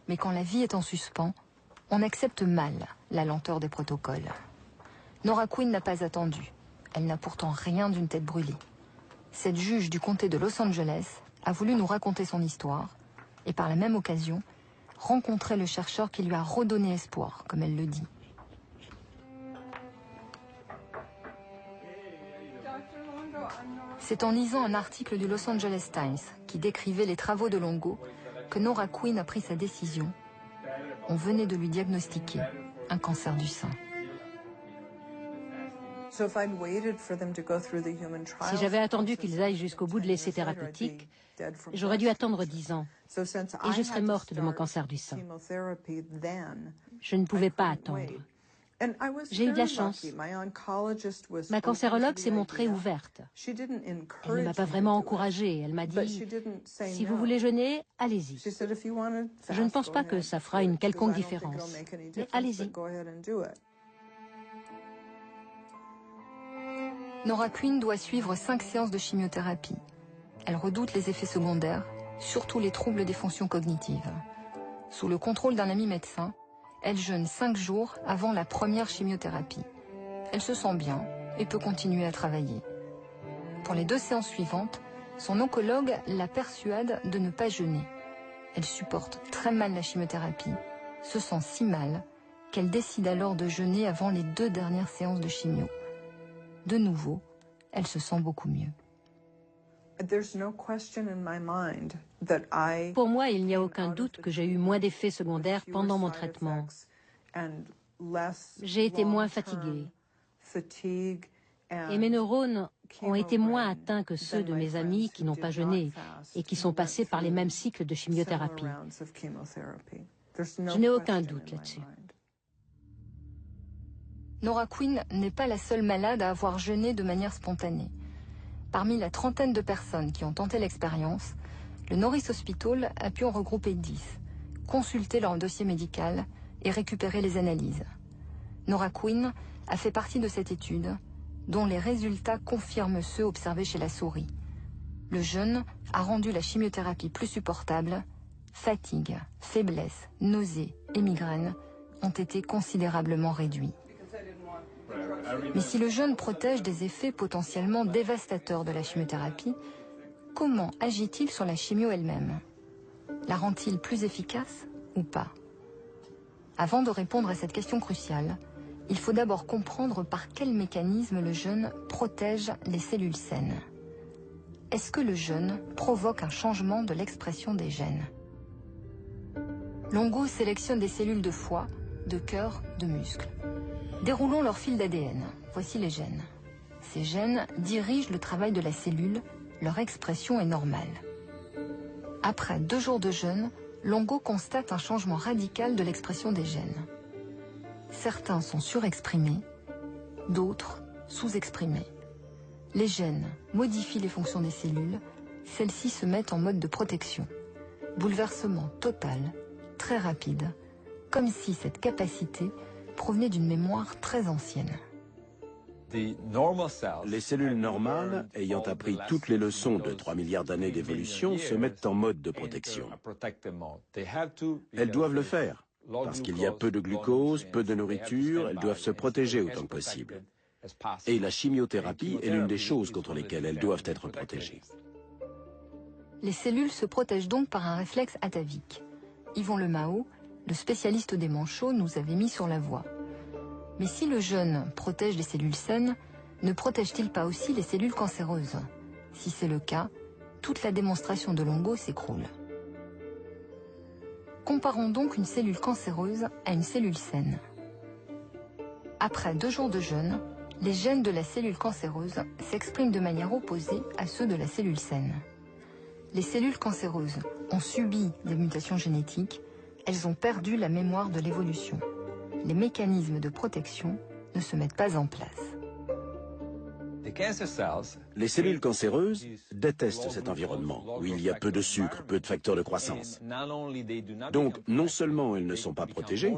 Mais quand la vie est en suspens, on accepte mal la lenteur des protocoles. Nora Quinn n'a pas attendu. Elle n'a pourtant rien d'une tête brûlée. Cette juge du comté de Los Angeles a voulu nous raconter son histoire et par la même occasion, rencontrer le chercheur qui lui a redonné espoir, comme elle le dit. C'est en lisant un article du Los Angeles Times qui décrivait les travaux de Longo que Nora Quinn a pris sa décision. On venait de lui diagnostiquer un cancer du sein. Si j'avais attendu qu'ils aillent jusqu'au bout de l'essai thérapeutique, j'aurais dû attendre 10 ans et je serais morte de mon cancer du sein. Je ne pouvais pas attendre. J'ai eu de la chance. Ma cancérologue s'est montrée ouverte. Elle ne m'a pas vraiment encouragée. Elle m'a dit « Si vous voulez jeûner, allez-y. Je ne pense pas que ça fera une quelconque différence, mais allez-y. » Nora Quinn doit suivre 5 séances de chimiothérapie. Elle redoute les effets secondaires, surtout les troubles des fonctions cognitives. Sous le contrôle d'un ami médecin, elle jeûne 5 jours avant la première chimiothérapie. Elle se sent bien et peut continuer à travailler. Pour les 2 séances suivantes, son oncologue la persuade de ne pas jeûner. Elle supporte très mal la chimiothérapie, se sent si mal qu'elle décide alors de jeûner avant les 2 dernières séances de chimio. De nouveau, elle se sent beaucoup mieux. Pour moi, il n'y a aucun doute que j'ai eu moins d'effets secondaires pendant mon traitement. J'ai été moins fatiguée. Et mes neurones ont été moins atteints que ceux de mes amis qui n'ont pas jeûné et qui sont passés par les mêmes cycles de chimiothérapie. Je n'ai aucun doute là-dessus. Nora Quinn n'est pas la seule malade à avoir jeûné de manière spontanée. Parmi la trentaine de personnes qui ont tenté l'expérience, le Norris Hospital a pu en regrouper 10, consulter leur dossier médical et récupérer les analyses. Nora Quinn a fait partie de cette étude, dont les résultats confirment ceux observés chez la souris. Le jeûne a rendu la chimiothérapie plus supportable. Fatigue, faiblesse, nausées et migraines ont été considérablement réduits. Mais si le jeûne protège des effets potentiellement dévastateurs de la chimiothérapie, comment agit-il sur la chimio elle-même? La rend-il plus efficace ou pas? Avant de répondre à cette question cruciale, il faut d'abord comprendre par quel mécanisme le jeûne protège les cellules saines. Est-ce que le jeûne provoque un changement de l'expression des gènes? Longo sélectionne des cellules de foie, de cœur, de muscles. Déroulons leur fil d'ADN. Voici les gènes. Ces gènes dirigent le travail de la cellule, leur expression est normale. Après 2 jours de jeûne, Longo constate un changement radical de l'expression des gènes. Certains sont surexprimés, d'autres sous-exprimés. Les gènes modifient les fonctions des cellules, celles-ci se mettent en mode de protection. Bouleversement total, très rapide, comme si cette capacité provenait d'une mémoire très ancienne. Les cellules normales, ayant appris toutes les leçons de 3 milliards d'années d'évolution, se mettent en mode de protection. Elles doivent le faire, parce qu'il y a peu de glucose, peu de nourriture, elles doivent se protéger autant que possible. Et la chimiothérapie est l'une des choses contre lesquelles elles doivent être protégées. Les cellules se protègent donc par un réflexe atavique. Yvon Lemao, le spécialiste des manchots, nous avait mis sur la voie. Mais si le jeûne protège les cellules saines, ne protège-t-il pas aussi les cellules cancéreuses? Si c'est le cas, toute la démonstration de Longo s'écroule. Comparons donc une cellule cancéreuse à une cellule saine. Après 2 jours de jeûne, les gènes de la cellule cancéreuse s'expriment de manière opposée à ceux de la cellule saine. Les cellules cancéreuses ont subi des mutations génétiques, elles ont perdu la mémoire de l'évolution. Les mécanismes de protection ne se mettent pas en place. Les cellules cancéreuses détestent cet environnement où il y a peu de sucre, peu de facteurs de croissance. Donc, non seulement elles ne sont pas protégées,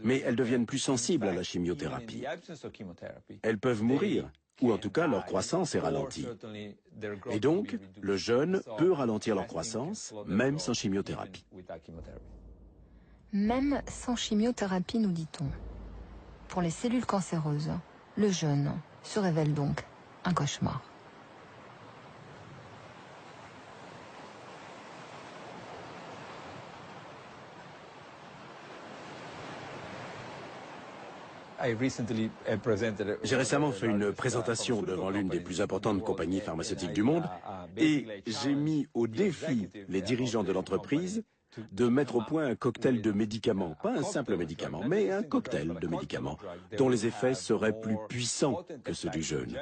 mais elles deviennent plus sensibles à la chimiothérapie. Elles peuvent mourir, ou en tout cas leur croissance est ralentie. Et donc, le jeûne peut ralentir leur croissance, même sans chimiothérapie. Même sans chimiothérapie, nous dit-on. Pour les cellules cancéreuses, le jeûne se révèle donc un cauchemar. J'ai récemment fait une présentation devant l'une des plus importantes compagnies pharmaceutiques du monde et j'ai mis au défi les dirigeants de l'entreprise de mettre au point un cocktail de médicaments, pas un simple médicament, mais un cocktail de médicaments dont les effets seraient plus puissants que ceux du jeûne.